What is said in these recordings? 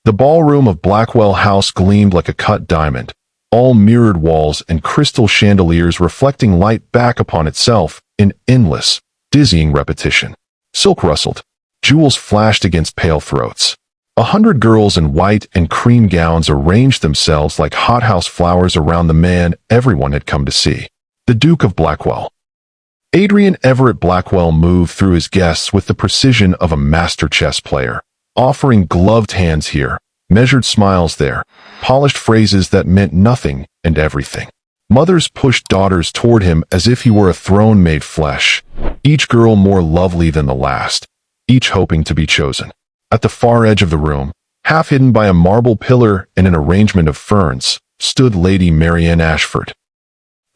The ballroom of Blackwell House gleamed like a cut diamond, all mirrored walls and crystal chandeliers reflecting light back upon itself in endless, dizzying repetition. Silk rustled. Jewels flashed against pale throats. 100 girls in white and cream gowns arranged themselves like hothouse flowers around the man everyone had come to see. The Duke of Blackwell. Adrian Everett Blackwell moved through his guests with the precision of a master chess player, offering gloved hands here, measured smiles there, polished phrases that meant nothing and everything. Mothers pushed daughters toward him as if he were a throne made flesh, each girl more lovely than the last, each hoping to be chosen. At the far edge of the room, half hidden by a marble pillar and an arrangement of ferns, stood Lady Marienne Ashford.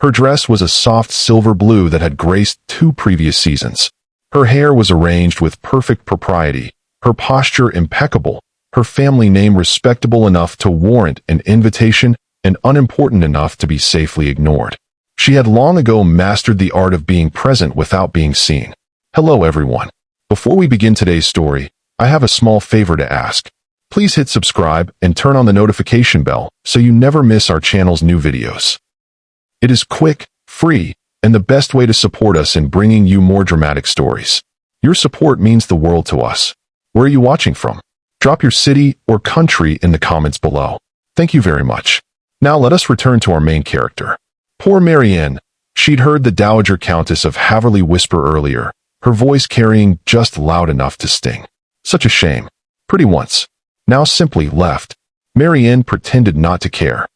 Her dress was a soft silver blue that had graced 2 previous seasons. Her hair was arranged with perfect propriety, her posture impeccable, her family name respectable enough to warrant an invitation and unimportant enough to be safely ignored. She had long ago mastered the art of being present without being seen. Hello everyone. Before we begin today's story, I have a small favor to ask. Please hit subscribe and turn on the notification bell so you never miss our channel's new videos. It is quick, free, and the best way to support us in bringing you more dramatic stories. Your support means the world to us. Where are you watching from? Drop your city or country in the comments below. Thank you very much. Now let us return to our main character. Poor Marienne. She'd heard the Dowager Countess of Haverly whisper earlier, her voice carrying just loud enough to sting. Such a shame. Pretty once. Now simply left. Marienne pretended not to care.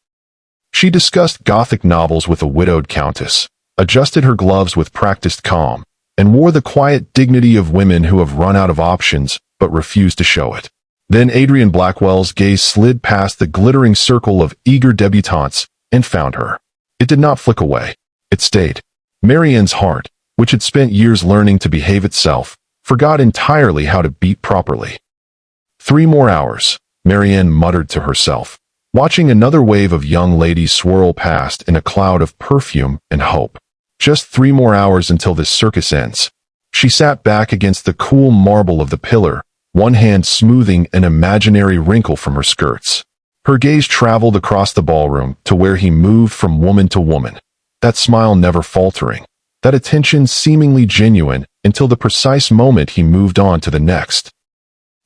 She discussed Gothic novels with a widowed countess, adjusted her gloves with practiced calm, and wore the quiet dignity of women who have run out of options but refuse to show it. Then Adrian Blackwell's gaze slid past the glittering circle of eager debutantes and found her. It did not flick away. It stayed. Marienne's heart, which had spent years learning to behave itself, forgot entirely how to beat properly. 3 more hours, Marienne muttered to herself, watching another wave of young ladies swirl past in a cloud of perfume and hope. Just 3 more hours until this circus ends. She sat back against the cool marble of the pillar, one hand smoothing an imaginary wrinkle from her skirts. Her gaze traveled across the ballroom to where he moved from woman to woman, that smile never faltering, that attention seemingly genuine until the precise moment he moved on to the next.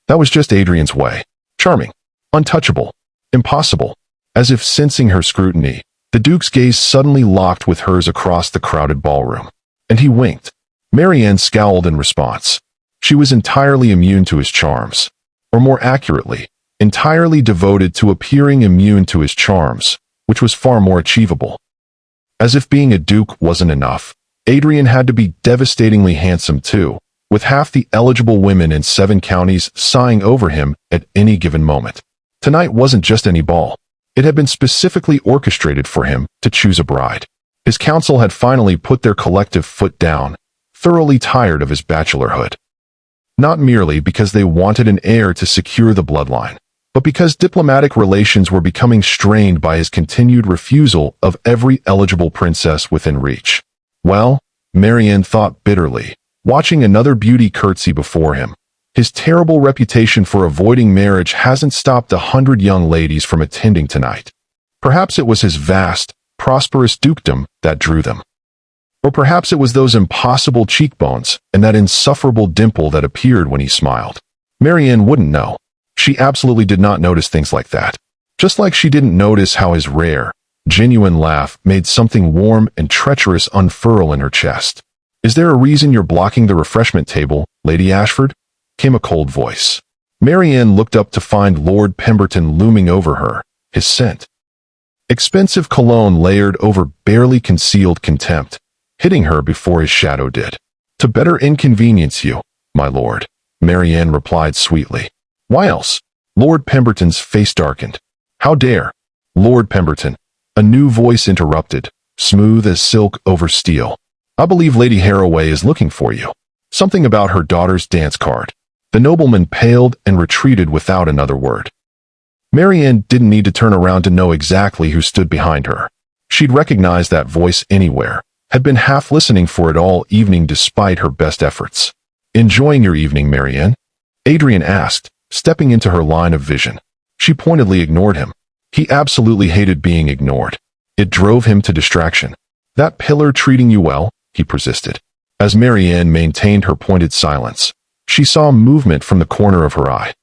That was just Adrian's way. Charming, untouchable, impossible. As if sensing her scrutiny, the Duke's gaze suddenly locked with hers across the crowded ballroom, and he winked. Marienne scowled in response. She was entirely immune to his charms, or more accurately, entirely devoted to appearing immune to his charms, which was far more achievable. As if being a duke wasn't enough, Adrian had to be devastatingly handsome too, with half the eligible women in 7 counties sighing over him at any given moment. Tonight wasn't just any ball. It had been specifically orchestrated for him to choose a bride. His council had finally put their collective foot down, thoroughly tired of his bachelorhood. Not merely because they wanted an heir to secure the bloodline, but because diplomatic relations were becoming strained by his continued refusal of every eligible princess within reach. Well, Marienne thought bitterly, watching another beauty curtsy before him. His terrible reputation for avoiding marriage hasn't stopped 100 young ladies from attending tonight. Perhaps it was his vast, prosperous dukedom that drew them. Or perhaps it was those impossible cheekbones and that insufferable dimple that appeared when he smiled. Marienne wouldn't know. She absolutely did not notice things like that. Just like she didn't notice how his rare, genuine laugh made something warm and treacherous unfurl in her chest. "Is there a reason you're blocking the refreshment table, Lady Ashford?" came a cold voice. Marienne looked up to find Lord Pemberton looming over her, his scent. Expensive cologne layered over barely concealed contempt, hitting her before his shadow did. "To better inconvenience you, my lord," Marienne replied sweetly. "Why else?" Lord Pemberton's face darkened. "How dare?" "Lord Pemberton," a new voice interrupted, smooth as silk over steel. "I believe Lady Haraway is looking for you. Something about her daughter's dance card." The nobleman paled and retreated without another word. Marienne didn't need to turn around to know exactly who stood behind her. She'd recognized that voice anywhere, had been half listening for it all evening despite her best efforts. "Enjoying your evening, Marienne?" Adrian asked, stepping into her line of vision. She pointedly ignored him. He absolutely hated being ignored. It drove him to distraction. "That pillar treating you well?" he persisted. As Marienne maintained her pointed silence, she saw movement from the corner of her eye.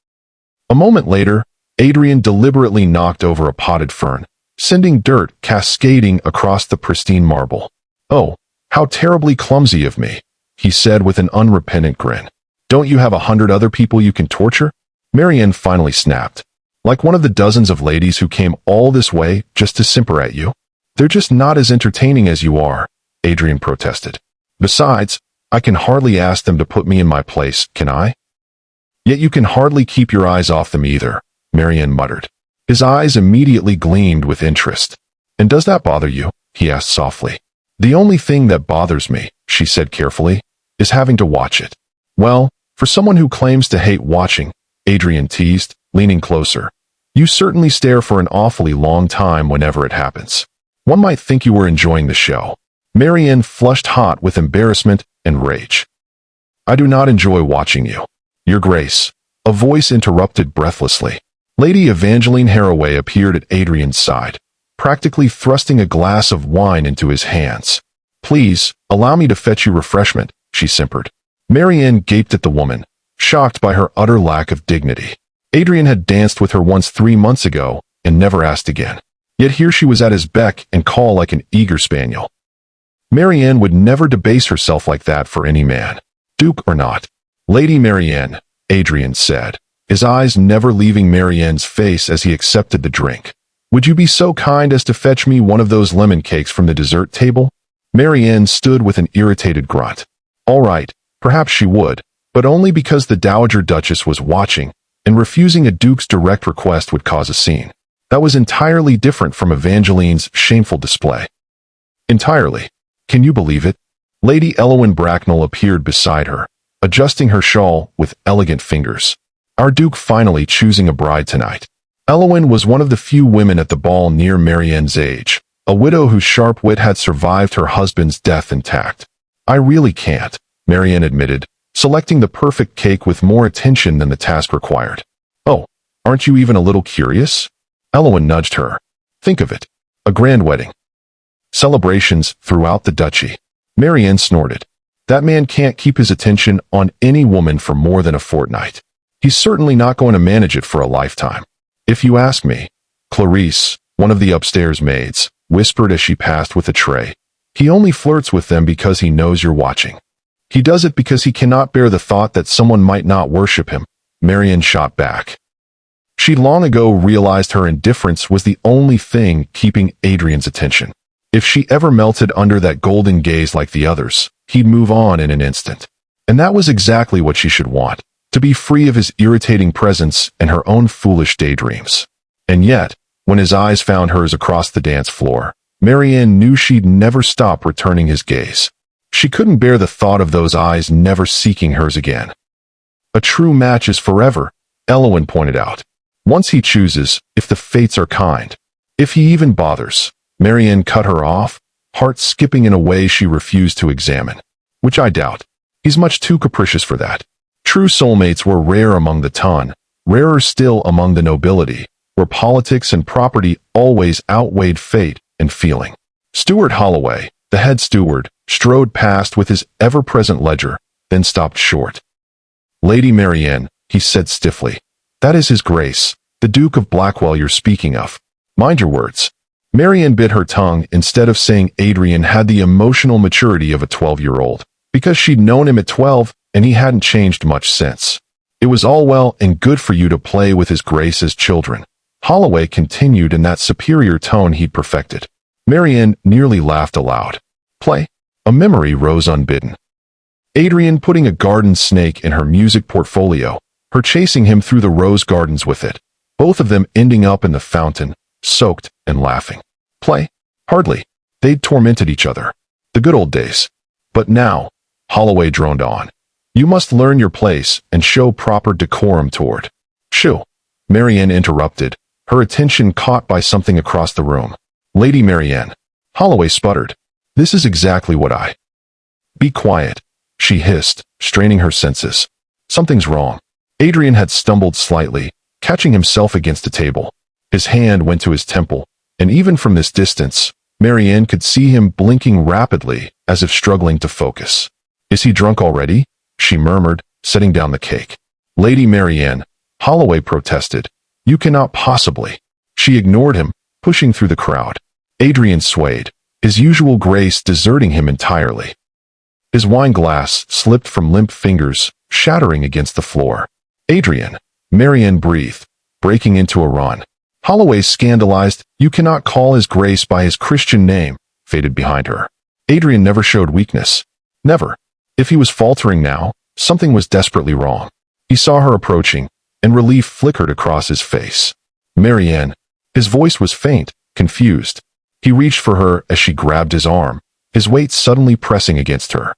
A moment later, Adrian deliberately knocked over a potted fern, sending dirt cascading across the pristine marble. "Oh, how terribly clumsy of me," he said with an unrepentant grin. "Don't you have 100 other people you can torture?" Marienne finally snapped. "Like one of the dozens of ladies who came all this way just to simper at you? They're just not as entertaining as you are," Adrian protested. "Besides, I can hardly ask them to put me in my place, can I?" "Yet you can hardly keep your eyes off them either," Marienne muttered. His eyes immediately gleamed with interest. "And does that bother you?" he asked softly. "The only thing that bothers me," she said carefully, "is having to watch it." "Well, for someone who claims to hate watching," Adrian teased, leaning closer, "you certainly stare for an awfully long time whenever it happens. One might think you were enjoying the show." Marienne flushed hot with embarrassment and rage. "I do not enjoy watching you, Your Grace," a voice interrupted breathlessly. Lady Evangeline Haraway appeared at Adrian's side, practically thrusting a glass of wine into his hands. "Please, allow me to fetch you refreshment," she simpered. Marienne gaped at the woman, shocked by her utter lack of dignity. Adrian had danced with her once 3 months ago and never asked again. Yet here she was at his beck and call like an eager spaniel. Marienne would never debase herself like that for any man, duke or not. "Lady Marienne," Adrian said, his eyes never leaving Marienne's face as he accepted the drink. "Would you be so kind as to fetch me one of those lemon cakes from the dessert table?" Marienne stood with an irritated grunt. All right, perhaps she would, but only because the Dowager Duchess was watching, and refusing a duke's direct request would cause a scene. That was entirely different from Evangeline's shameful display. Entirely. Can you believe it? Lady Elowyn Bracknell appeared beside her, adjusting her shawl with elegant fingers. "Our Duke finally choosing a bride tonight." Elowyn was one of the few women at the ball near Marienne's age, a widow whose sharp wit had survived her husband's death intact. "I really can't," Marienne admitted, selecting the perfect cake with more attention than the task required. "Oh, aren't you even a little curious?" Elowyn nudged her. "Think of it. A grand wedding. Celebrations throughout the duchy." Marienne snorted. "That man can't keep his attention on any woman for more than a fortnight. He's certainly not going to manage it for a lifetime. If you ask me," Clarice, one of the upstairs maids, whispered as she passed with a tray. "He only flirts with them because he knows you're watching. He does it because he cannot bear the thought that someone might not worship him," Marienne shot back. She long ago realized her indifference was the only thing keeping Adrian's attention. If she ever melted under that golden gaze like the others, he'd move on in an instant. And that was exactly what she should want, to be free of his irritating presence and her own foolish daydreams. And yet, when his eyes found hers across the dance floor, Marienne knew she'd never stop returning his gaze. She couldn't bear the thought of those eyes never seeking hers again. "A true match is forever," Elowyn pointed out. "Once he chooses, if the fates are kind. If he even bothers." Marienne cut her off, heart skipping in a way she refused to examine. "Which I doubt. He's much too capricious for that. True soulmates were rare among the ton, rarer still among the nobility, where politics and property always outweighed fate and feeling." Steward Holloway, the head steward, strode past with his ever-present ledger, then stopped short. "Lady Marienne," he said stiffly, "that is his grace, the Duke of Blackwell you're speaking of. Mind your words." Marienne bit her tongue instead of saying Adrian had the emotional maturity of a 12-year-old, because she'd known him at 12 and he hadn't changed much since. "It was all well and good for you to play with his grace as children," Holloway continued in that superior tone he'd perfected. Marienne nearly laughed aloud. "Play?" A memory rose unbidden. Adrian putting a garden snake in her music portfolio, her chasing him through the rose gardens with it, both of them ending up in the fountain, soaked and laughing. Play? Hardly. They'd tormented each other. The good old days. But now, Holloway droned on, you must learn your place and show proper decorum toward. Shoo. Marienne interrupted, her attention caught by something across the room. Lady Marienne. Holloway sputtered. This is exactly what I... Be quiet, she hissed, straining her senses. Something's wrong. Adrian had stumbled slightly, catching himself against a table. His hand went to his temple, and even from this distance, Marienne could see him blinking rapidly as if struggling to focus. "Is he drunk already?" she murmured, setting down the cake. "Lady Marienne," Holloway protested. "You cannot possibly." She ignored him, pushing through the crowd. Adrian swayed, his usual grace deserting him entirely. His wine glass slipped from limp fingers, shattering against the floor. "Adrian," Marienne breathed, breaking into a run. Holloway's scandalized, "You cannot call his grace by his Christian name," faded behind her. Adrian never showed weakness. Never. If he was faltering now, something was desperately wrong. He saw her approaching, and relief flickered across his face. "Marienne." His voice was faint, confused. He reached for her as she grabbed his arm, his weight suddenly pressing against her.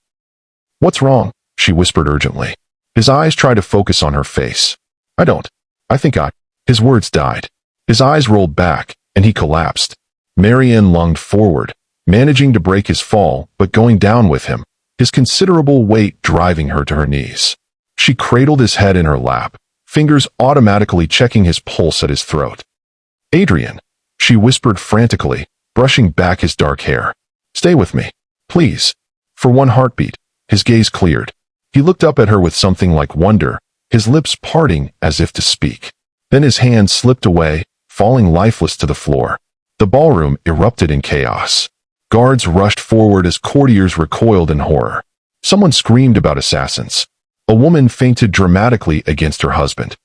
"What's wrong?" she whispered urgently. His eyes tried to focus on her face. I think I." His words died. His eyes rolled back, and he collapsed. Marienne lunged forward, managing to break his fall, but going down with him, his considerable weight driving her to her knees. She cradled his head in her lap, fingers automatically checking his pulse at his throat. "Adrian," she whispered frantically, brushing back his dark hair. "Stay with me, please." For one heartbeat, his gaze cleared. He looked up at her with something like wonder, his lips parting as if to speak. Then his hand slipped away, falling lifeless to the floor. The ballroom erupted in chaos. Guards rushed forward as courtiers recoiled in horror. Someone screamed about assassins. A woman fainted dramatically against her husband.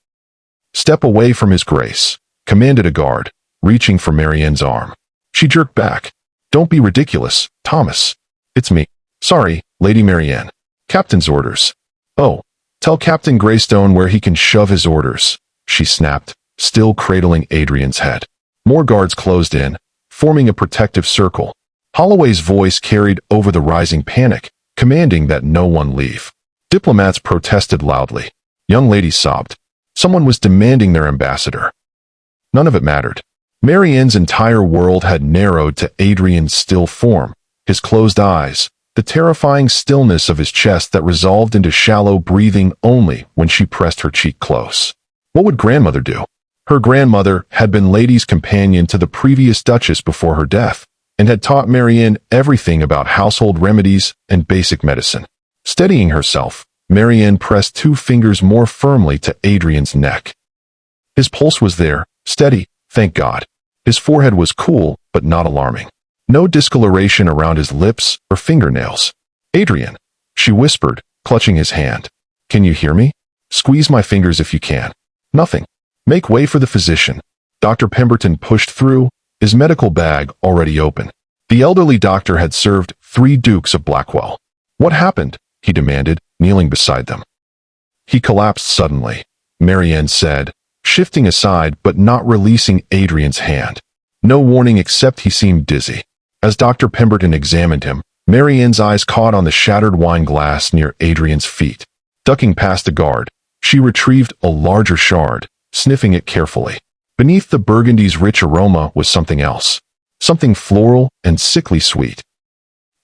"Step away from his grace," commanded a guard, reaching for Marienne's arm. She jerked back. "Don't be ridiculous, Thomas. It's me. Sorry, Lady Marienne. Captain's orders." "Oh, tell Captain Greystone where he can shove his orders," she snapped, still cradling Adrian's head. More guards closed in, forming a protective circle. Holloway's voice carried over the rising panic, commanding that no one leave. Diplomats protested loudly. Young ladies sobbed. Someone was demanding their ambassador. None of it mattered. Marienne's entire world had narrowed to Adrian's still form, his closed eyes, the terrifying stillness of his chest that resolved into shallow breathing only when she pressed her cheek close. What would grandmother do? Her grandmother had been lady's companion to the previous duchess before her death, and had taught Marienne everything about household remedies and basic medicine. Steadying herself, Marienne pressed 2 fingers more firmly to Adrian's neck. His pulse was there, steady, thank God. His forehead was cool, but not alarming. No discoloration around his lips or fingernails. "Adrian," she whispered, clutching his hand. "Can you hear me? Squeeze my fingers if you can." "Nothing." "Make way for the physician." Dr. Pemberton pushed through, his medical bag already open. The elderly doctor had served 3 Dukes of Blackwell. "What happened?" he demanded, kneeling beside them. "He collapsed suddenly," Marienne said, shifting aside but not releasing Adrian's hand. No warning except he seemed dizzy. As Dr. Pemberton examined him, Marienne's eyes caught on the shattered wine glass near Adrian's feet. Ducking past the guard, she retrieved a larger shard, sniffing it carefully. Beneath the burgundy's rich aroma was something else, something floral and sickly sweet.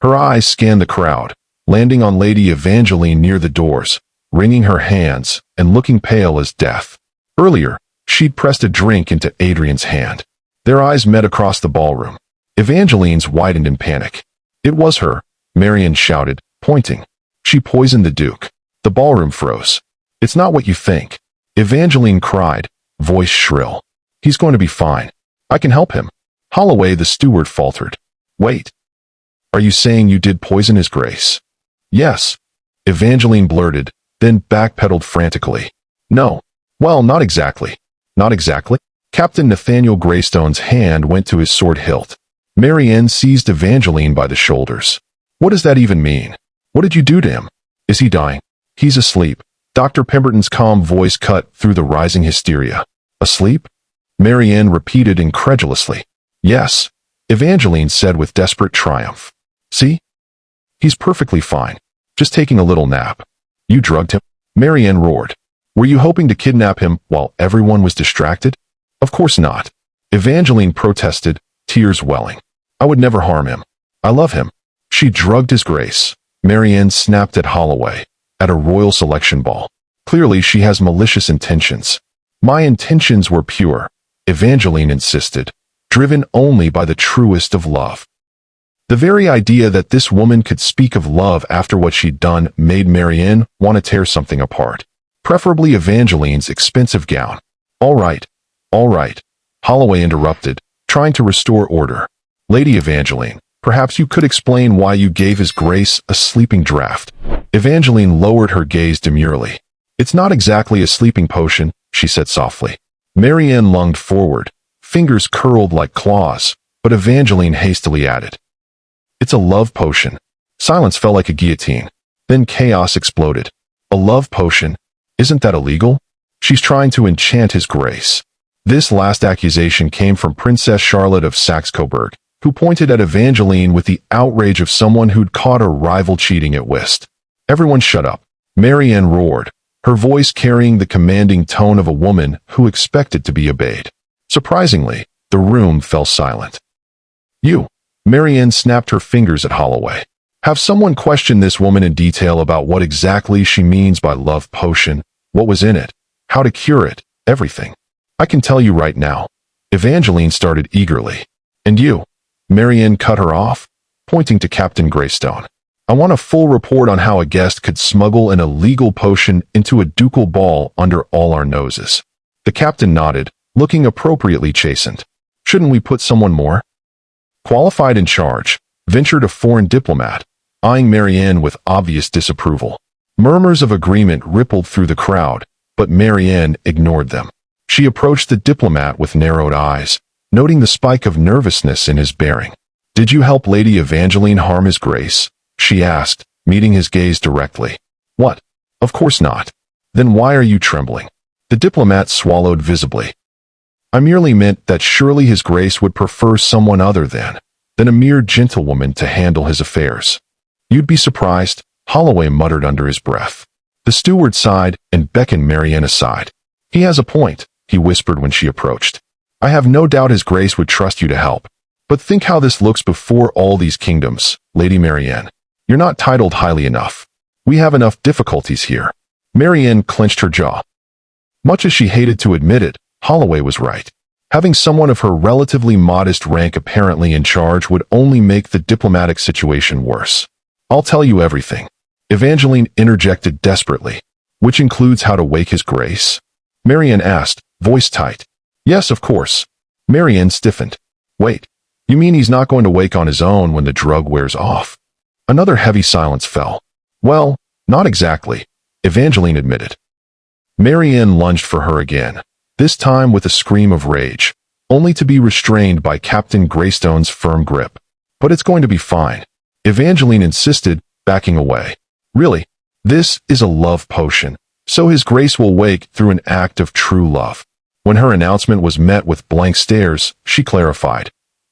Her eyes scanned the crowd, landing on Lady Evangeline near the doors, wringing her hands and looking pale as death. Earlier, she'd pressed a drink into Adrian's hand. Their eyes met across the ballroom. Evangeline's widened in panic. "It was her," Marienne shouted, pointing. "She poisoned the Duke." The ballroom froze. "It's not what you think," Evangeline cried, voice shrill. "He's going to be fine. I can help him." Holloway, the steward, faltered. "Wait. Are you saying you did poison his grace?" "Yes," Evangeline blurted, then backpedaled frantically. "No. Well, not exactly." "Not exactly?" Captain Nathaniel Greystone's hand went to his sword hilt. Marienne seized Evangeline by the shoulders. "What does that even mean? What did you do to him? Is he dying?" "He's asleep." Dr. Pemberton's calm voice cut through the rising hysteria. "Asleep?" Marienne repeated incredulously. "Yes," Evangeline said with desperate triumph. "See? He's perfectly fine. Just taking a little nap." "You drugged him?" Marienne roared. "Were you hoping to kidnap him while everyone was distracted?" "Of course not," Evangeline protested, tears welling. "I would never harm him. I love him." "She drugged his grace," Marienne snapped at Holloway, "at a royal selection ball. Clearly she has malicious intentions." My intentions were pure, Evangeline insisted, driven only by the truest of love. The very idea that this woman could speak of love after what she'd done made Marienne want to tear something apart, preferably Evangeline's expensive gown. All right, Holloway interrupted, trying to restore order. Lady Evangeline, perhaps you could explain why you gave His Grace a sleeping draught. Evangeline lowered her gaze demurely. It's not exactly a sleeping potion, she said softly. Marienne lunged forward, fingers curled like claws, but Evangeline hastily added, it's a love potion. Silence fell like a guillotine. Then chaos exploded. A love potion? Isn't that illegal? She's trying to enchant His Grace. This last accusation came from Princess Charlotte of Saxe-Coburg, who pointed at Evangeline with the outrage of someone who'd caught a rival cheating at whist. Everyone shut up. Marienne roared, her voice carrying the commanding tone of a woman who expected to be obeyed. Surprisingly, the room fell silent. You. Marienne snapped her fingers at Holloway. Have someone question this woman in detail about what exactly she means by love potion, what was in it, how to cure it, everything. I can tell you right now. Evangeline started eagerly. And you? Marienne cut her off, pointing to Captain Greystone. I want a full report on how a guest could smuggle an illegal potion into a ducal ball under all our noses. The captain nodded, looking appropriately chastened. Shouldn't we put someone more qualified in charge? Ventured a foreign diplomat, eyeing Marienne with obvious disapproval. Murmurs of agreement rippled through the crowd, but Marienne ignored them. She approached the diplomat with narrowed eyes, noting the spike of nervousness in his bearing. Did you help Lady Evangeline harm His Grace? She asked, meeting his gaze directly. What? Of course not. Then why are you trembling? The diplomat swallowed visibly. I merely meant that surely His Grace would prefer someone other than a mere gentlewoman to handle his affairs. You'd be surprised, Holloway muttered under his breath. The steward sighed and beckoned Marienne aside. He has a point, he whispered when she approached. I have no doubt His Grace would trust you to help. But think how this looks before all these kingdoms, Lady Marienne. You're not titled highly enough. We have enough difficulties here. Marienne clenched her jaw. Much as she hated to admit it, Holloway was right. Having someone of her relatively modest rank apparently in charge would only make the diplomatic situation worse. I'll tell you everything. Evangeline interjected desperately. Which includes how to wake His Grace? Marienne asked, voice tight. Yes, of course. Marienne stiffened. Wait, you mean he's not going to wake on his own when the drug wears off? Another heavy silence fell. Well, not exactly, Evangeline admitted. Marienne lunged for her again, this time with a scream of rage, only to be restrained by Captain Greystone's firm grip. But it's going to be fine, Evangeline insisted, backing away. Really, this is a love potion, so His Grace will wake through an act of true love. When her announcement was met with blank stares, she clarified.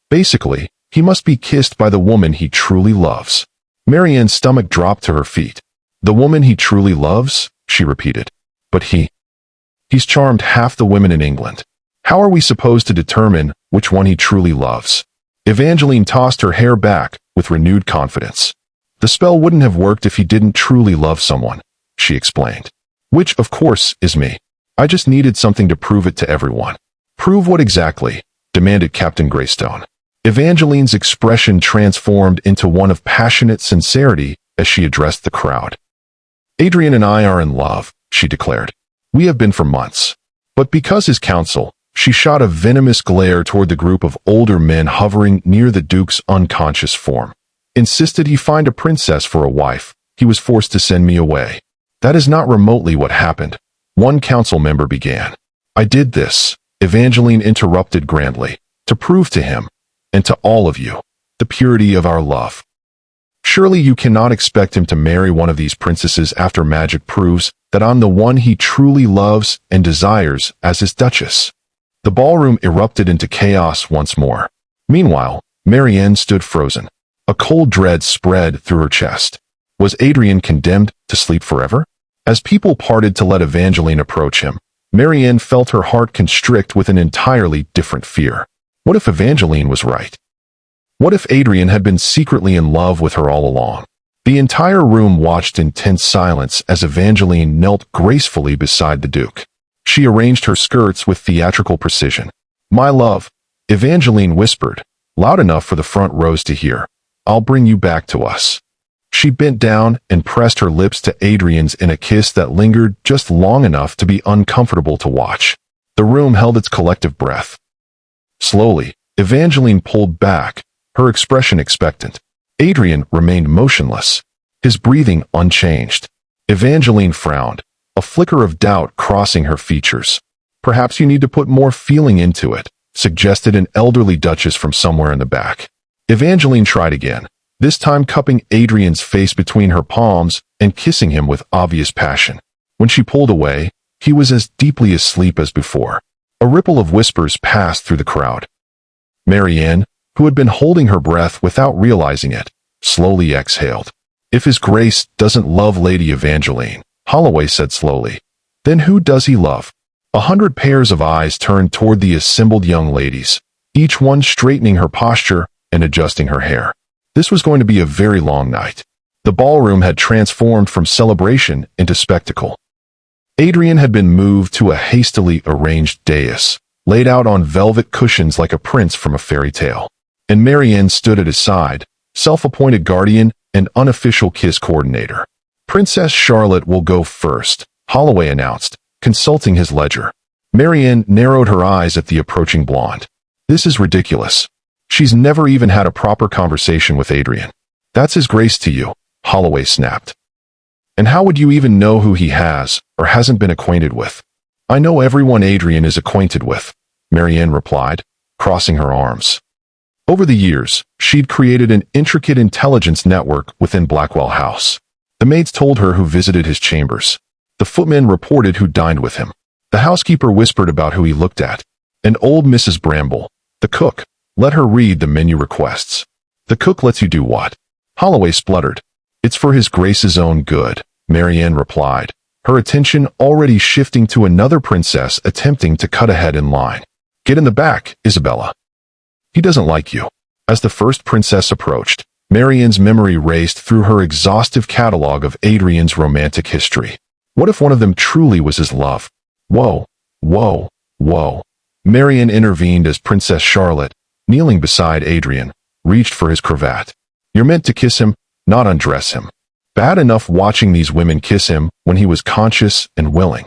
Basically, he must be kissed by the woman he truly loves. Marianne's stomach dropped to her feet. The woman he truly loves? She repeated. But he's charmed half the women in England. How are we supposed to determine which one he truly loves? Evangeline tossed her hair back with renewed confidence. The spell wouldn't have worked if he didn't truly love someone, she explained. Which, of course, is me. I just needed something to prove it to everyone. Prove what exactly? Demanded Captain Greystone. Evangeline's expression transformed into one of passionate sincerity as she addressed the crowd. Adrian and I are in love, she declared. We have been for months. But because his counsel, she shot a venomous glare toward the group of older men hovering near the Duke's unconscious form. Insisted he find a princess for a wife, he was forced to send me away. That is not remotely what happened. One council member began. I did this, Evangeline interrupted grandly, to prove to him, and to all of you, the purity of our love. Surely you cannot expect him to marry one of these princesses after magic proves that I'm the one he truly loves and desires as his duchess. The ballroom erupted into chaos once more. Meanwhile, Marienne stood frozen. A cold dread spread through her chest. Was Adrian condemned to sleep forever? As people parted to let Evangeline approach him, Marienne felt her heart constrict with an entirely different fear. What if Evangeline was right? What if Adrian had been secretly in love with her all along? The entire room watched in tense silence as Evangeline knelt gracefully beside the Duke. She arranged her skirts with theatrical precision. "My love," Evangeline whispered, loud enough for the front rows to hear. "I'll bring you back to us." She bent down and pressed her lips to Adrian's in a kiss that lingered just long enough to be uncomfortable to watch. The room held its collective breath. Slowly, Evangeline pulled back, her expression expectant. Adrian remained motionless, his breathing unchanged. Evangeline frowned, a flicker of doubt crossing her features. "Perhaps you need to put more feeling into it," suggested an elderly duchess from somewhere in the back. Evangeline tried again, this time cupping Adrian's face between her palms and kissing him with obvious passion. When she pulled away, he was as deeply asleep as before. A ripple of whispers passed through the crowd. Marienne, who had been holding her breath without realizing it, slowly exhaled. "If His Grace doesn't love Lady Evangeline," Holloway said slowly, "then who does he love?" 100 pairs of eyes turned toward the assembled young ladies, each one straightening her posture and adjusting her hair. This was going to be a very long night. The ballroom had transformed from celebration into spectacle. Adrian had been moved to a hastily arranged dais, laid out on velvet cushions like a prince from a fairy tale. And Marienne stood at his side, self-appointed guardian and unofficial kiss coordinator. "Princess Charlotte will go first," Holloway announced, consulting his ledger. Marienne narrowed her eyes at the approaching blonde. "This is ridiculous. She's never even had a proper conversation with Adrian." "That's His Grace to you," Holloway snapped. "And how would you even know who he has or hasn't been acquainted with?" "I know everyone Adrian is acquainted with," Marienne replied, crossing her arms. Over the years, she'd created an intricate intelligence network within Blackwell House. The maids told her who visited his chambers. The footmen reported who dined with him. The housekeeper whispered about who he looked at. And old Mrs. Bramble, the cook, let her read the menu requests. "The cook lets you do what?" Holloway spluttered. "It's for His Grace's own good," Marienne replied, her attention already shifting to another princess attempting to cut ahead in line. "Get in the back, Isabella. He doesn't like you." As the first princess approached, Marianne's memory raced through her exhaustive catalog of Adrian's romantic history. What if one of them truly was his love? Whoa, whoa, whoa. Marienne intervened as Princess Charlotte, kneeling beside Adrian, reached for his cravat. "You're meant to kiss him, not undress him." Bad enough watching these women kiss him when he was conscious and willing.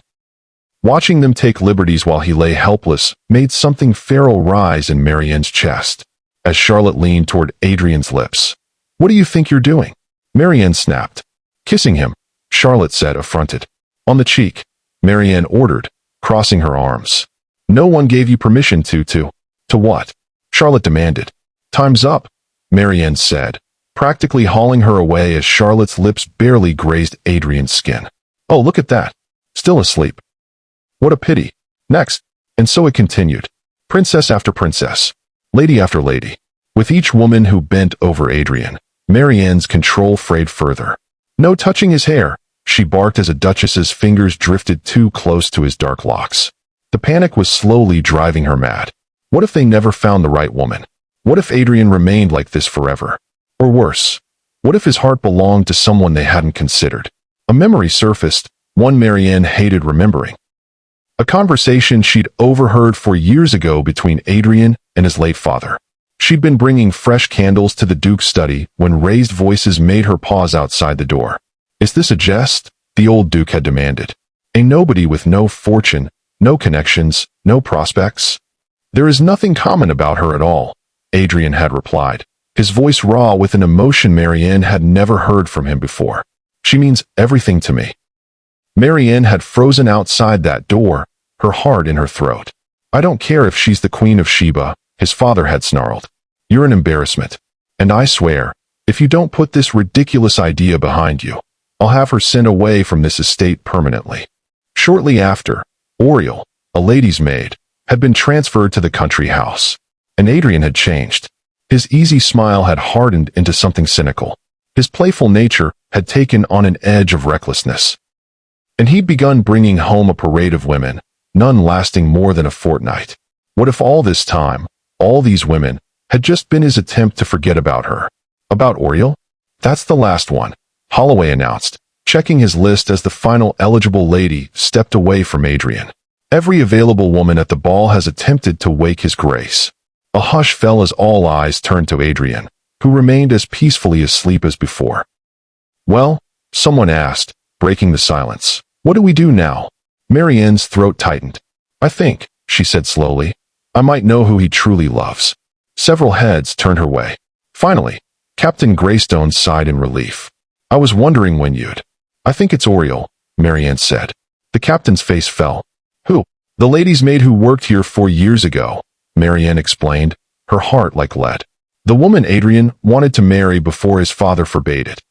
Watching them take liberties while he lay helpless made something feral rise in Marianne's chest. As Charlotte leaned toward Adrian's lips. "What do you think you're doing?" Marienne snapped. "Kissing him," Charlotte said, affronted. "On the cheek," Marienne ordered, crossing her arms. "No one gave you permission to what?" Charlotte demanded. "Time's up," Marienne said, practically hauling her away as Charlotte's lips barely grazed Adrian's skin. "Oh, look at that. Still asleep. What a pity." Next, and so it continued. Princess after princess, lady after lady. With each woman who bent over Adrian, Marianne's control frayed further. "No touching his hair," she barked as a duchess's fingers drifted too close to his dark locks. The panic was slowly driving her mad. What if they never found the right woman? What if Adrian remained like this forever? Or worse, what if his heart belonged to someone they hadn't considered? A memory surfaced, one Marienne hated remembering. A conversation she'd overheard 4 years ago between Adrian and his late father. She'd been bringing fresh candles to the Duke's study when raised voices made her pause outside the door. "Is this a jest?" the old Duke had demanded. "A nobody with no fortune, no connections, no prospects?" "There is nothing common about her at all," Adrian had replied, his voice raw with an emotion Marienne had never heard from him before. "She means everything to me." Marienne had frozen outside that door, her heart in her throat. "I don't care if she's the Queen of Sheba," his father had snarled. "You're an embarrassment. And I swear, if you don't put this ridiculous idea behind you, I'll have her sent away from this estate permanently." Shortly after, Oriel, a lady's maid, had been transferred to the country house. And Adrian had changed. His easy smile had hardened into something cynical. His playful nature had taken on an edge of recklessness. And he'd begun bringing home a parade of women, none lasting more than a fortnight. What if all this time, all these women, had just been his attempt to forget about her? About Oriel? "That's the last one," Holloway announced, checking his list as the final eligible lady stepped away from Adrian. Every available woman at the ball has attempted to wake his grace. A hush fell as all eyes turned to Adrian, who remained as peacefully asleep as before. "Well," someone asked, breaking the silence. "What do we do now?" Marianne's throat tightened. "I think," she said slowly, "I might know who he truly loves." Several heads turned her way. Finally, Captain Greystone sighed in relief. "I was wondering when you'd—" "I think it's Oriole," Marianne said. The captain's face fell. "Who?" "The lady's maid who worked here 4 years ago," Marianne explained, her heart like lead. "The woman Adrian wanted to marry before his father forbade it."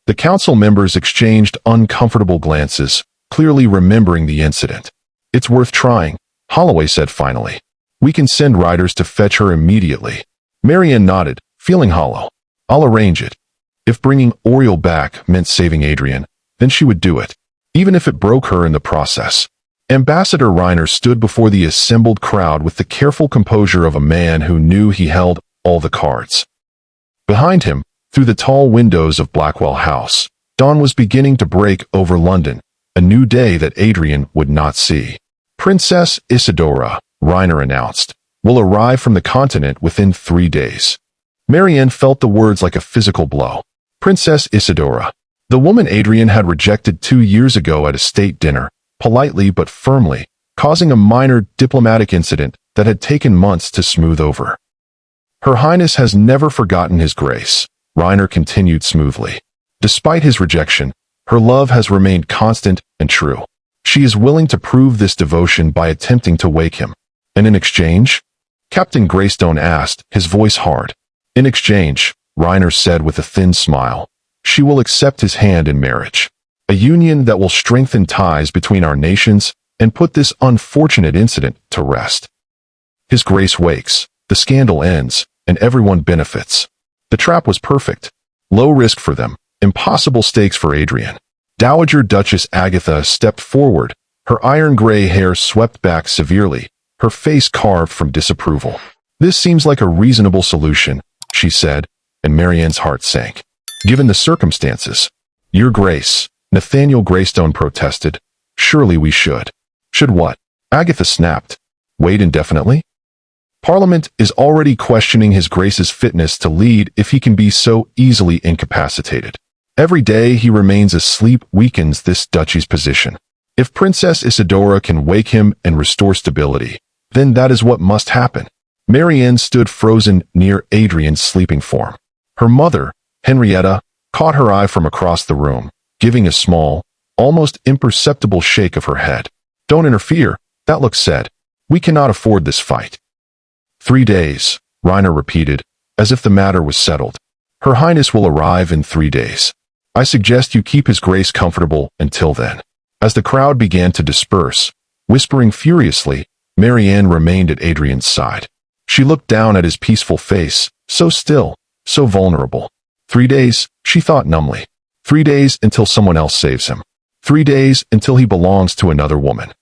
The council members exchanged uncomfortable glances, clearly remembering the incident. "It's worth trying," Holloway said finally. "We can send riders to fetch her immediately." Marianne nodded, feeling hollow. "I'll arrange it." If bringing Oriole back meant saving Adrian, then she would do it, even if it broke her in the process. Ambassador Reiner stood before the assembled crowd with the careful composure of a man who knew he held all the cards. Behind him, through the tall windows of Blackwell House, dawn was beginning to break over London, a new day that Adrian would not see. "Princess Isadora," Reiner announced, "will arrive from the continent within 3 days." Marianne felt the words like a physical blow. Princess Isadora. The woman Adrian had rejected 2 years ago at a state dinner, politely but firmly, causing a minor diplomatic incident that had taken months to smooth over. "Her Highness has never forgotten his grace," Reiner continued smoothly. "Despite his rejection, her love has remained constant and true. She is willing to prove this devotion by attempting to wake him." "And in exchange?" Captain Greystone asked, his voice hard. "In exchange," Reiner said with a thin smile, "she will accept his hand in marriage. A union that will strengthen ties between our nations and put this unfortunate incident to rest. His grace wakes, the scandal ends, and everyone benefits." The trap was perfect. Low risk for them, impossible stakes for Adrian. Dowager Duchess Agatha stepped forward, her iron-gray hair swept back severely, her face carved from disapproval. "This seems like a reasonable solution," she said, and Marianne's heart sank. "Given the circumstances." "Your Grace," Nathaniel Greystone protested, "surely we should." "Should what?" Agatha snapped. "Wait indefinitely?" "Parliament is already questioning His Grace's fitness to lead if he can be so easily incapacitated. Every day he remains asleep weakens this duchy's position. If Princess Isadora can wake him and restore stability, then that is what must happen." Marianne stood frozen near Adrian's sleeping form. Her mother, Henrietta, caught her eye from across the room, giving a small, almost imperceptible shake of her head. "Don't interfere," that look said. "We cannot afford this fight." 3 days, Reiner repeated, as if the matter was settled. "Her Highness will arrive in 3 days. I suggest you keep His Grace comfortable until then." As the crowd began to disperse, whispering furiously, Marianne remained at Adrian's side. She looked down at his peaceful face, so still, so vulnerable. 3 days, she thought numbly. 3 days until someone else saves him. 3 days until he belongs to another woman.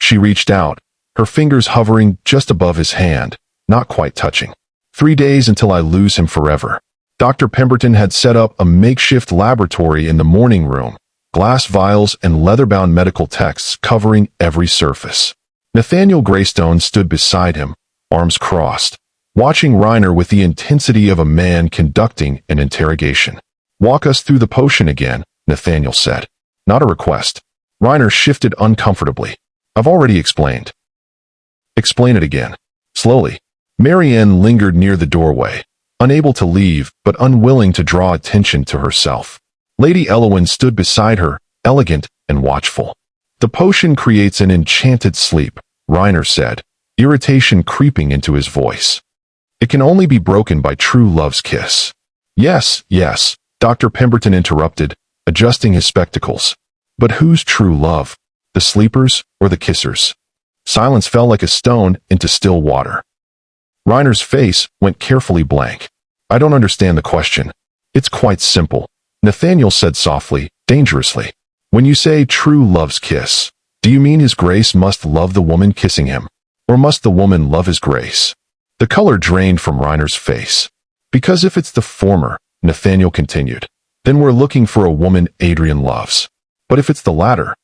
She reached out, her fingers hovering just above his hand, not quite touching. 3 days until I lose him forever. Dr. Pemberton had set up a makeshift laboratory in the morning room, glass vials and leather-bound medical texts covering every surface. Nathaniel Greystone stood beside him, arms crossed, watching Reiner with the intensity of a man conducting an interrogation. "Walk us through the potion again," Nathaniel said. "Not a request." Reiner shifted uncomfortably. "I've already explained." "Explain it again." Slowly. Marianne lingered near the doorway, unable to leave but unwilling to draw attention to herself. Lady Elowen stood beside her, elegant and watchful. "The potion creates an enchanted sleep," Reiner said, irritation creeping into his voice. "It can only be broken by true love's kiss." Yes, Dr. Pemberton interrupted, adjusting his spectacles. "But whose true love? The sleepers or the kissers?" Silence fell like a stone into still water. Reiner's face went carefully blank. "I don't understand the question." "It's quite simple," Nathaniel said softly, dangerously. "When you say true love's kiss, do you mean His Grace must love the woman kissing him? Or must the woman love His Grace?" The color drained from Reiner's face. "Because if it's the former," Nathaniel continued, "then we're looking for a woman Adrian loves. But if it's the latter—"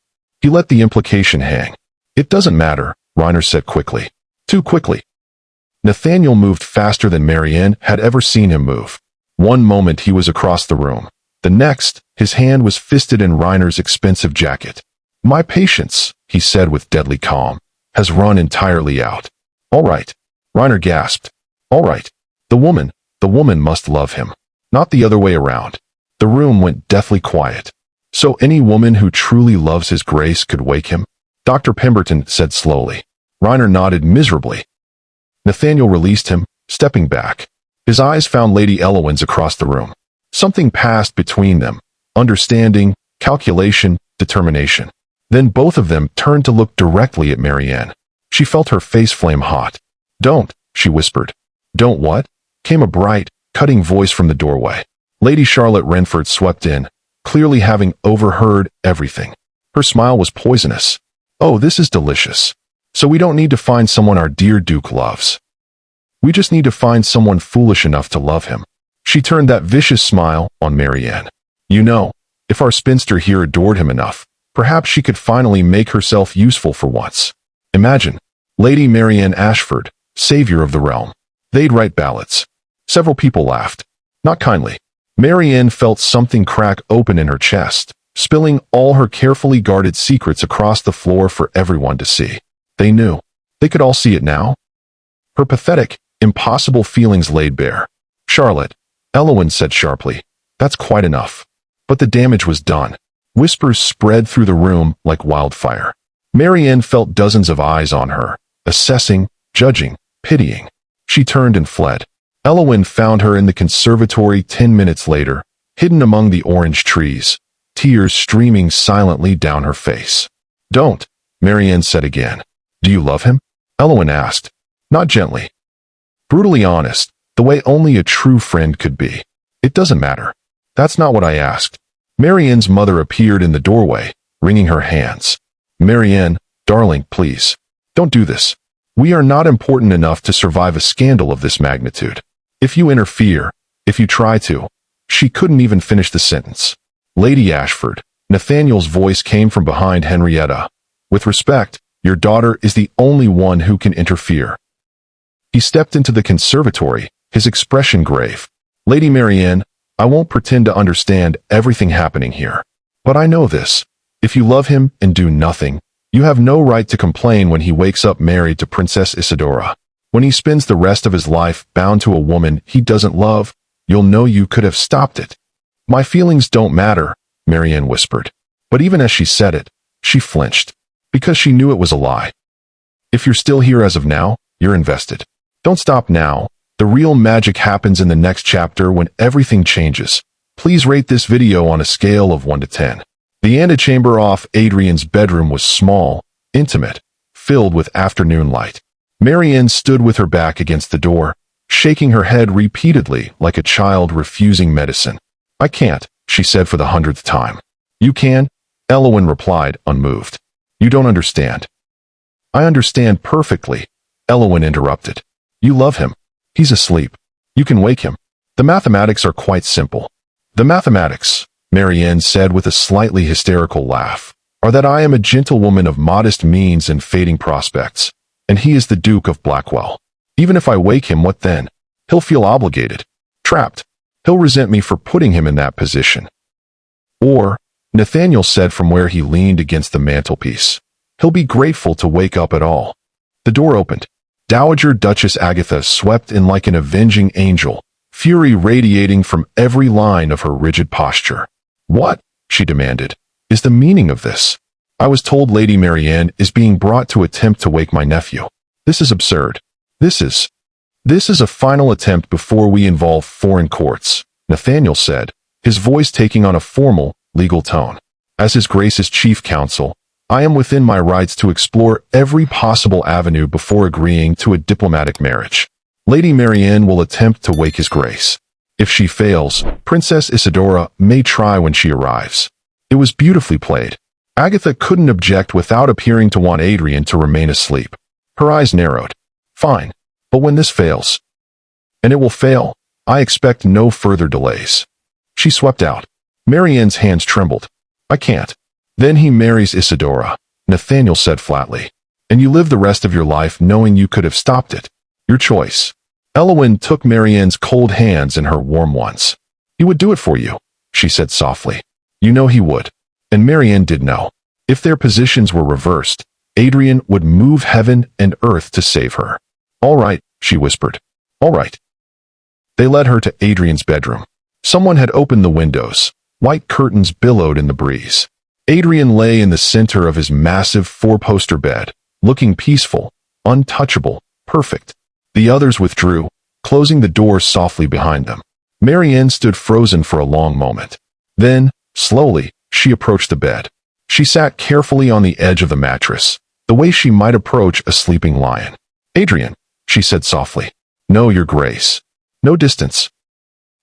He let the implication hang. It doesn't matter, Reiner said quickly. Too quickly. Nathaniel moved faster than Marienne had ever seen him move. One moment he was across the room. The next, his hand was fisted in Reiner's expensive jacket. My patience, he said with deadly calm, has run entirely out. All right. Reiner gasped. All right. The woman must love him. Not the other way around. The room went deathly quiet. So any woman who truly loves his grace could wake him? Dr. Pemberton said slowly. Reiner nodded miserably. Nathaniel released him, stepping back. His eyes found Lady Elowen's across the room. Something passed between them. Understanding, calculation, determination. Then both of them turned to look directly at Marienne. She felt her face flame hot. Don't, she whispered. Don't what? Came a bright, cutting voice from the doorway. Lady Charlotte Renford swept in, clearly having overheard everything. Her smile was poisonous. Oh, this is delicious. So we don't need to find someone our dear Duke loves. We just need to find someone foolish enough to love him. She turned that vicious smile on Marienne. You know, if our spinster here adored him enough, perhaps she could finally make herself useful for once. Imagine, Lady Marienne Ashford, savior of the realm. They'd write ballads. Several people laughed. Not kindly. Marienne felt something crack open in her chest, spilling all her carefully guarded secrets across the floor for everyone to see. They knew. They could all see it now. Her pathetic, impossible feelings laid bare. Charlotte, Elowen said sharply, that's quite enough. But the damage was done. Whispers spread through the room like wildfire. Marienne felt dozens of eyes on her, assessing, judging, pitying. She turned and fled. Elowen found her in the conservatory 10 minutes later, hidden among the orange trees, tears streaming silently down her face. Don't, Marienne said again. Do you love him? Elowen asked. Not gently. Brutally honest, the way only a true friend could be. It doesn't matter. That's not what I asked. Marienne's mother appeared in the doorway, wringing her hands. Marienne, darling, please. Don't do this. We are not important enough to survive a scandal of this magnitude. If you interfere, if you try to. She couldn't even finish the sentence. Lady Ashford, Nathaniel's voice came from behind Henrietta. With respect, your daughter is the only one who can interfere. He stepped into the conservatory, his expression grave. Lady Marienne, I won't pretend to understand everything happening here. But I know this. If you love him and do nothing, you have no right to complain when he wakes up married to Princess Isadora. When he spends the rest of his life bound to a woman he doesn't love, you'll know you could have stopped it. My feelings don't matter, Marienne whispered. But even as she said it, she flinched, because she knew it was a lie. If you're still here as of now, you're invested. Don't stop now. The real magic happens in the next chapter when everything changes. Please rate this video on a scale of 1 to 10. The antechamber off Adrian's bedroom was small, intimate, filled with afternoon light. Marienne stood with her back against the door, shaking her head repeatedly like a child refusing medicine. I can't, she said for the 100th time. You can, Elowen replied, unmoved. You don't understand. I understand perfectly, Elowen interrupted. You love him. He's asleep. You can wake him. The mathematics are quite simple. The mathematics, Marienne said with a slightly hysterical laugh, are that I am a gentlewoman of modest means and fading prospects, and he is the Duke of Blackwell. Even if I wake him, what then? He'll feel obligated, trapped. He'll resent me for putting him in that position. Or, Nathaniel said from where he leaned against the mantelpiece, he'll be grateful to wake up at all. The door opened. Dowager Duchess Agatha swept in like an avenging angel, fury radiating from every line of her rigid posture. What, she demanded, is the meaning of this? I was told Lady Marienne is being brought to attempt to wake my nephew. This is absurd. This is a final attempt before we involve foreign courts, Nathaniel said, his voice taking on a formal, legal tone. As His Grace's chief counsel, I am within my rights to explore every possible avenue before agreeing to a diplomatic marriage. Lady Marienne will attempt to wake His Grace. If she fails, Princess Isadora may try when she arrives. It was beautifully played. Agatha couldn't object without appearing to want Adrian to remain asleep. Her eyes narrowed. Fine. But when this fails, and it will fail, I expect no further delays. She swept out. Marienne's hands trembled. I can't. Then he marries Isadora, Nathaniel said flatly. and you live the rest of your life knowing you could have stopped it. Your choice. Elowyn took Marianne's cold hands in her warm ones. He would do it for you, she said softly. You know he would. And Marianne did know. If their positions were reversed, Adrian would move heaven and earth to save her. All right, she whispered. All right. They led her to Adrian's bedroom. Someone had opened the windows. White curtains billowed in the breeze. Adrian lay in the center of his massive four-poster bed, looking peaceful, untouchable, perfect. The others withdrew, closing the doors softly behind them. Marianne stood frozen for a long moment. Then, slowly, she approached the bed. She sat carefully on the edge of the mattress, the way she might approach a sleeping lion. Adrian, she said softly. No, Your Grace. No distance.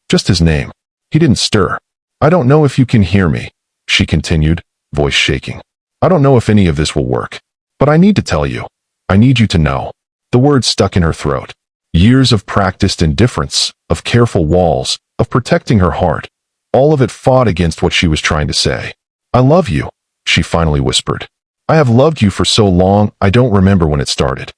Just his name. He didn't stir. I don't know if you can hear me, she continued, voice shaking. I don't know if any of this will work. But I need to tell you. I need you to know. The words stuck in her throat. Years of practiced indifference, of careful walls, of protecting her heart. All of it fought against what she was trying to say. I love you, she finally whispered. I have loved you for so long I don't remember when it started.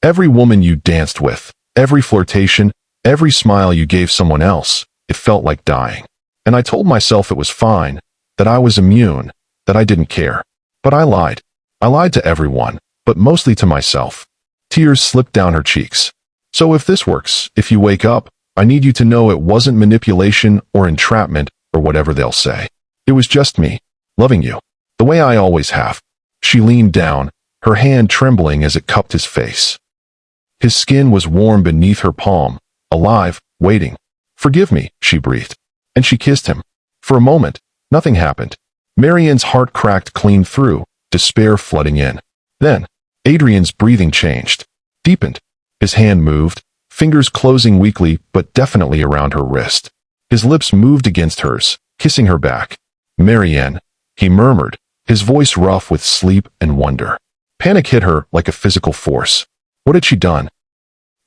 Every woman you danced with, every flirtation, every smile you gave someone else, it felt like dying. And I told myself it was fine, that I was immune, that I didn't care. But I lied. I lied to everyone, but mostly to myself. Tears slipped down her cheeks. So if this works, if you wake up, I need you to know it wasn't manipulation or entrapment or whatever they'll say. It was just me, loving you, the way I always have. She leaned down, her hand trembling as it cupped his face. His skin was warm beneath her palm, alive, waiting. Forgive me, she breathed. And she kissed him. For a moment, nothing happened. Marianne's heart cracked clean through, despair flooding in. Then, Adrian's breathing changed, deepened. His hand moved, fingers closing weakly but definitely around her wrist. His lips moved against hers, kissing her back. Marianne, he murmured, his voice rough with sleep and wonder. Panic hit her like a physical force. What had she done?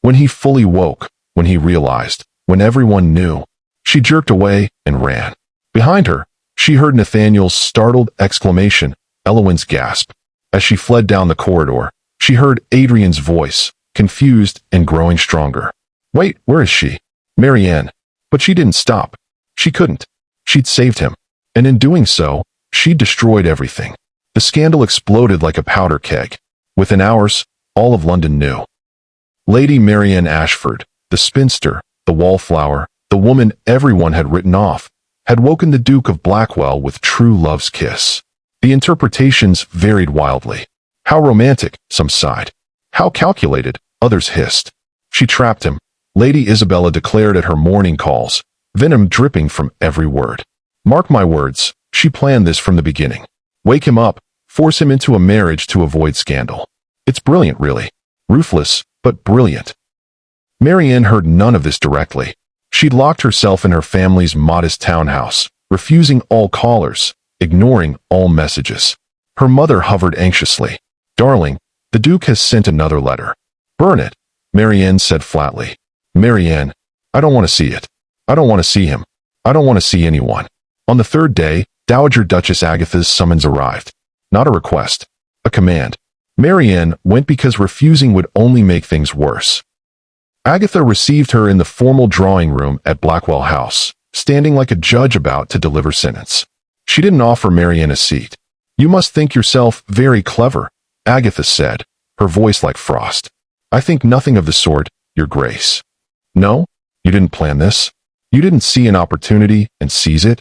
When he fully woke, when he realized, when everyone knew, she jerked away and ran. Behind her, she heard Nathaniel's startled exclamation, Elowyn's gasp. As she fled down the corridor, she heard Adrian's voice, confused and growing stronger. Wait, where is she? Marianne. But she didn't stop. She couldn't. She'd saved him. And in doing so, she'd destroyed everything. The scandal exploded like a powder keg. Within hours, all of London knew. Lady Marienne Ashford, the spinster, the wallflower, the woman everyone had written off, had woken the Duke of Blackwell with true love's kiss. The interpretations varied wildly. How romantic, some sighed. How calculated, others hissed. She trapped him, Lady Isabella declared at her morning calls, venom dripping from every word. Mark my words, she planned this from the beginning. Wake him up, force him into a marriage to avoid scandal. It's brilliant, really. Ruthless, but brilliant. Marianne heard none of this directly. She'd locked herself in her family's modest townhouse, refusing all callers, ignoring all messages. Her mother hovered anxiously. Darling, the Duke has sent another letter. Burn it, Marianne said flatly. Marianne, I don't want to see it. I don't want to see him. I don't want to see anyone. On the third day, Dowager Duchess Agatha's summons arrived. Not a request. A command. Marianne went because refusing would only make things worse. Agatha received her in the formal drawing room at Blackwell House, standing like a judge about to deliver sentence. She didn't offer Marianne a seat. You must think yourself very clever, Agatha said, her voice like frost. I think nothing of the sort, Your Grace. No? You didn't plan this? You didn't see an opportunity and seize it?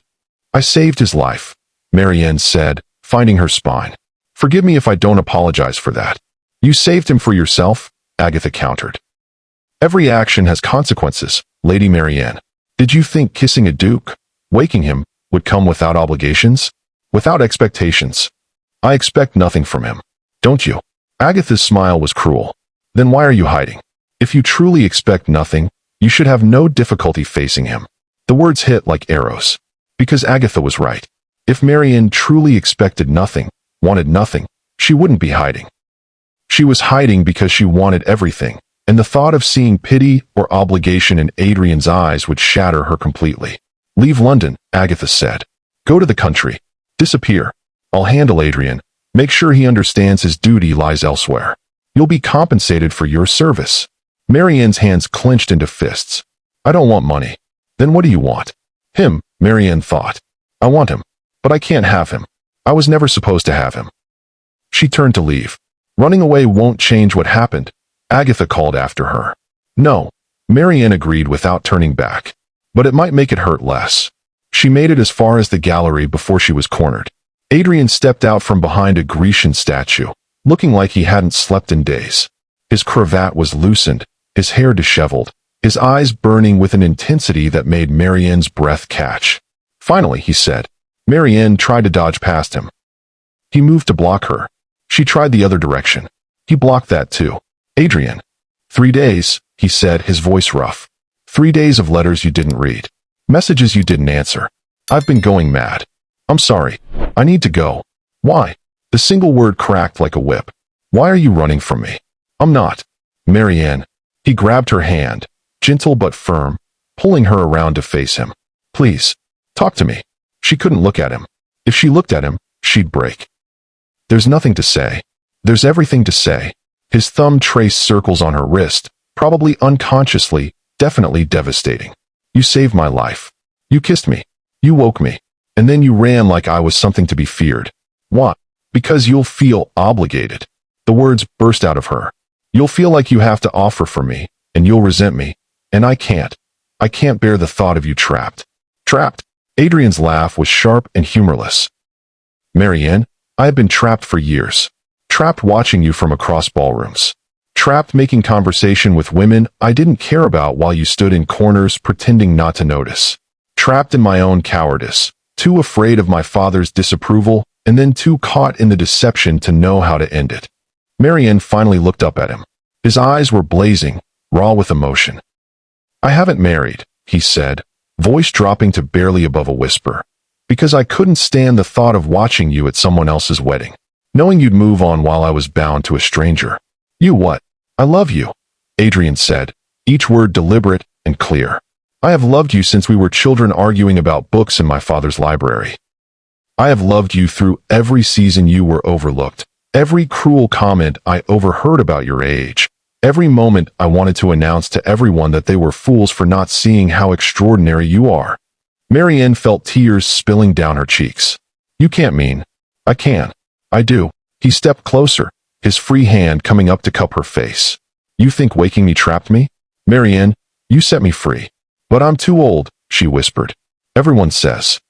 I saved his life, Marianne said, finding her spine. Forgive me if I don't apologize for that. You saved him for yourself, Agatha countered. Every action has consequences, Lady Marienne. Did you think kissing a duke, waking him, would come without obligations? Without expectations? I expect nothing from him. Don't you? Agatha's smile was cruel. Then why are you hiding? If you truly expect nothing, you should have no difficulty facing him. The words hit like arrows. Because Agatha was right. If Marianne truly expected nothing, wanted nothing, she wouldn't be hiding. She was hiding because she wanted everything, and the thought of seeing pity or obligation in Adrian's eyes would shatter her completely. Leave London, Agatha said. Go to the country. Disappear. I'll handle Adrian, Make sure he understands his duty lies elsewhere. You'll be compensated for your service. Marianne's hands clenched into fists. I don't want money. Then what do you want? Him, Marianne thought. I want him. But I can't have him. I was never supposed to have him. She turned to leave. Running away won't change what happened, Agatha called after her. No, Marianne agreed without turning back. But it might make it hurt less. She made it as far as the gallery before she was cornered. Adrian stepped out from behind a Grecian statue, looking like he hadn't slept in days. His cravat was loosened, his hair disheveled, his eyes burning with an intensity that made Marianne's breath catch. Finally, he said. Marianne tried to dodge past him. He moved to block her. She tried the other direction. He blocked that too. Adrian. 3 days, he said, his voice rough. 3 days of letters you didn't read. Messages you didn't answer. I've been going mad. I'm sorry. I need to go. Why? The single word cracked like a whip. Why are you running from me? I'm not. Marianne. He grabbed her hand, gentle but firm, pulling her around to face him. Please, talk to me. She couldn't look at him. If she looked at him, she'd break. There's nothing to say. There's everything to say. His thumb traced circles on her wrist, probably unconsciously, definitely devastating. You saved my life. You kissed me. You woke me. And then you ran like I was something to be feared. Why? Because you'll feel obligated. The words burst out of her. You'll feel like you have to offer for me, and you'll resent me. And I can't. I can't bear the thought of you trapped. Trapped? Adrian's laugh was sharp and humorless. Marianne, I have been trapped for years. Trapped watching you from across ballrooms. Trapped making conversation with women I didn't care about while you stood in corners pretending not to notice. Trapped in my own cowardice, too afraid of my father's disapproval, and then too caught in the deception to know how to end it. Marianne finally looked up at him. His eyes were blazing, raw with emotion. I haven't married, he said, voice dropping to barely above a whisper, because I couldn't stand the thought of watching you at someone else's wedding, knowing you'd move on while I was bound to a stranger. You what? I love you, Adrian said, each word deliberate and clear. I have loved you since we were children arguing about books in my father's library. I have loved you through every season you were overlooked, every cruel comment I overheard about your age, every moment I wanted to announce to everyone that they were fools for not seeing how extraordinary you are. Marianne felt tears spilling down her cheeks. You can't mean. I can. I do. He stepped closer, his free hand coming up to cup her face. You think waking me trapped me? Marianne, you set me free. But I'm too old, she whispered. Everyone says.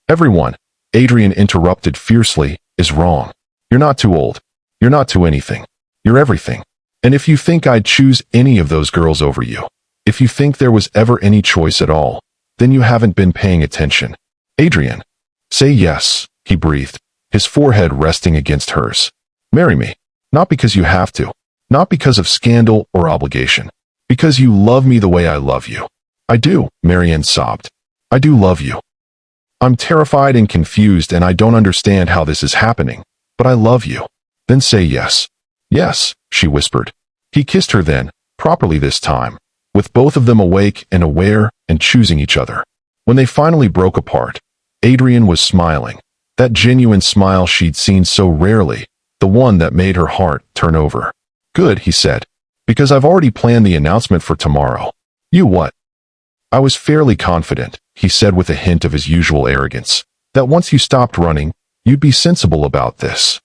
Everyone, Adrian interrupted fiercely, is wrong. You're not too old. You're not too anything. You're everything. And if you think I'd choose any of those girls over you, if you think there was ever any choice at all, then you haven't been paying attention. Adrian. Say yes, he breathed, his forehead resting against hers. Marry me. Not because you have to. Not because of scandal or obligation. Because you love me the way I love you. I do, Marianne sobbed. I do love you. I'm terrified and confused and I don't understand how this is happening, but I love you. Then say yes. Yes, she whispered. He kissed her then, properly this time, with both of them awake and aware and choosing each other. When they finally broke apart, Adrian was smiling, that genuine smile she'd seen so rarely, the one that made her heart turn over. Good, he said, because I've already planned the announcement for tomorrow. You what? I was fairly confident, he said with a hint of his usual arrogance, that once you stopped running, you'd be sensible about this.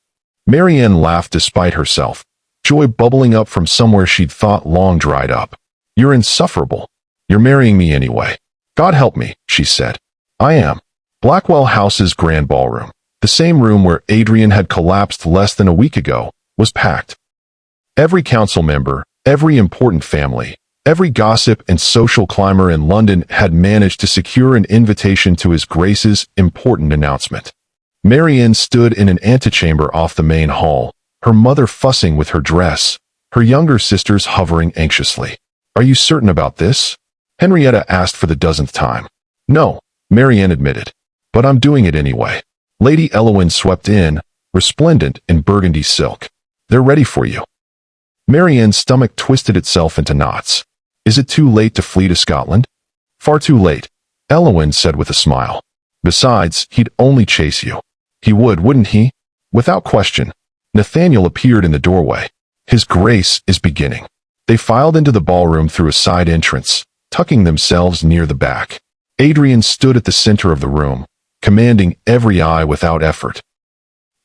Marianne laughed despite herself, joy bubbling up from somewhere she'd thought long dried up. You're insufferable. You're marrying me anyway. God help me, she said. I am. Blackwell House's grand ballroom, the same room where Adrian had collapsed less than a week ago, was packed. Every council member, every important family, every gossip and social climber in London had managed to secure an invitation to His Grace's important announcement. Marianne stood in an antechamber off the main hall, her mother fussing with her dress, her younger sisters hovering anxiously. Are you certain about this? Henrietta asked for the dozenth time. No, Marianne admitted. But I'm doing it anyway. Lady Elowen swept in, resplendent in burgundy silk. They're ready for you. Marianne's stomach twisted itself into knots. Is it too late to flee to Scotland? Far too late, Elowen said with a smile. Besides, he'd only chase you. He would, wouldn't he? Without question, Nathaniel appeared in the doorway. His grace is beginning. They filed into the ballroom through a side entrance, tucking themselves near the back. Adrian stood at the center of the room, commanding every eye without effort.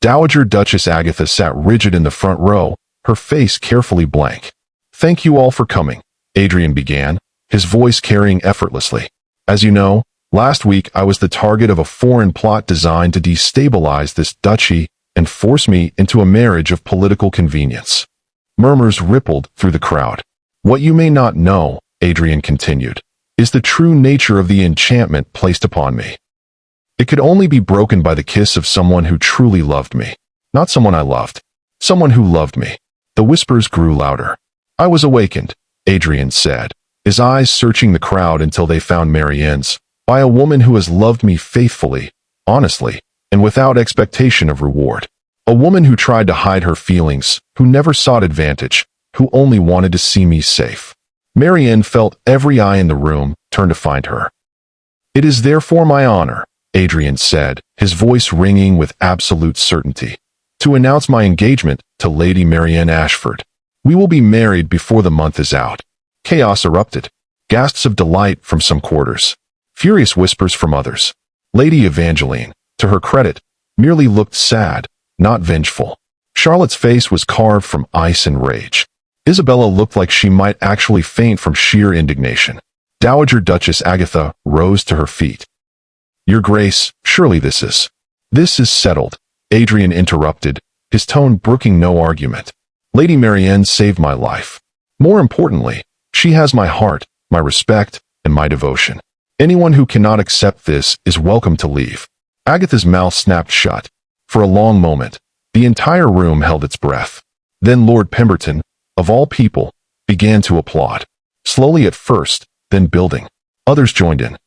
Dowager Duchess Agatha sat rigid in the front row, her face carefully blank. "Thank you all for coming," Adrian began, his voice carrying effortlessly. "As you know, last week I was the target of a foreign plot designed to destabilize this duchy and force me into a marriage of political convenience." Murmurs rippled through the crowd. "What you may not know," Adrian continued, "is the true nature of the enchantment placed upon me. It could only be broken by the kiss of someone who truly loved me. Not someone I loved. Someone who loved me." The whispers grew louder. "I was awakened," Adrian said, his eyes searching the crowd until they found Marienne's, "by a woman who has loved me faithfully, honestly, and without expectation of reward. A woman who tried to hide her feelings, who never sought advantage, who only wanted to see me safe." Marienne felt every eye in the room turn to find her. "It is therefore my honor," Adrian said, his voice ringing with absolute certainty, "to announce my engagement to Lady Marienne Ashford. We will be married before the month is out." Chaos erupted. Gasps of delight from some quarters. Furious whispers from others. Lady Evangeline, to her credit, merely looked sad, not vengeful. Charlotte's face was carved from ice and rage. Isabella looked like she might actually faint from sheer indignation. Dowager Duchess Agatha rose to her feet. "Your Grace, surely this is settled," Adrian interrupted, his tone brooking no argument. "Lady Marienne saved my life. More importantly, she has my heart, my respect, and my devotion. Anyone who cannot accept this is welcome to leave." Agatha's mouth snapped shut. For a long moment, the entire room held its breath. Then Lord Pemberton, of all people, began to applaud. Slowly at first, then building. Others joined in.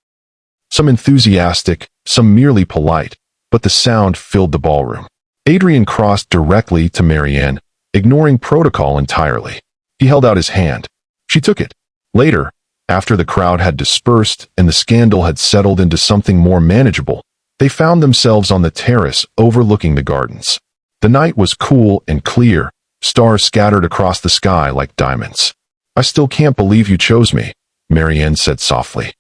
Some enthusiastic, some merely polite, but the sound filled the ballroom. Adrian crossed directly to Marienne, ignoring protocol entirely. He held out his hand. She took it. Later, after the crowd had dispersed and the scandal had settled into something more manageable, they found themselves on the terrace overlooking the gardens. The night was cool and clear, stars scattered across the sky like diamonds. "I still can't believe you chose me," Marienne said softly.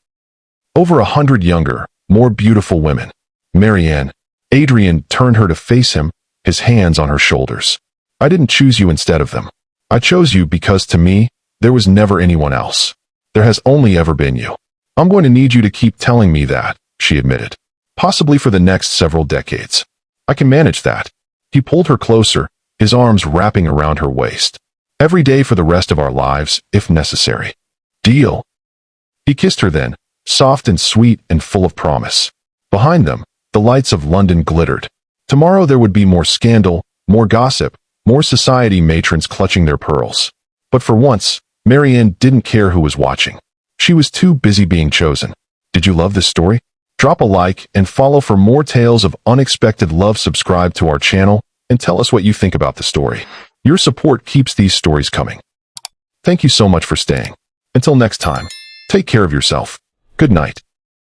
Over 100 younger, more beautiful women. Marienne. Adrian turned her to face him, his hands on her shoulders. "I didn't choose you instead of them. I chose you because to me, there was never anyone else. There has only ever been you. I'm going to need you to keep telling me that," she admitted. "Possibly for the next several decades. I can manage that." He pulled her closer, his arms wrapping around her waist. "Every day for the rest of our lives, if necessary. Deal?" He kissed her then, soft and sweet and full of promise. Behind them, the lights of London glittered. Tomorrow there would be more scandal, more gossip, more society matrons clutching their pearls. But for once, Marienne didn't care who was watching. She was too busy being chosen. Did you love this story? Drop a like and follow for more tales of unexpected love. Subscribe to our channel and tell us what you think about the story. Your support keeps these stories coming. Thank you so much for staying. Until next time, take care of yourself. Good night.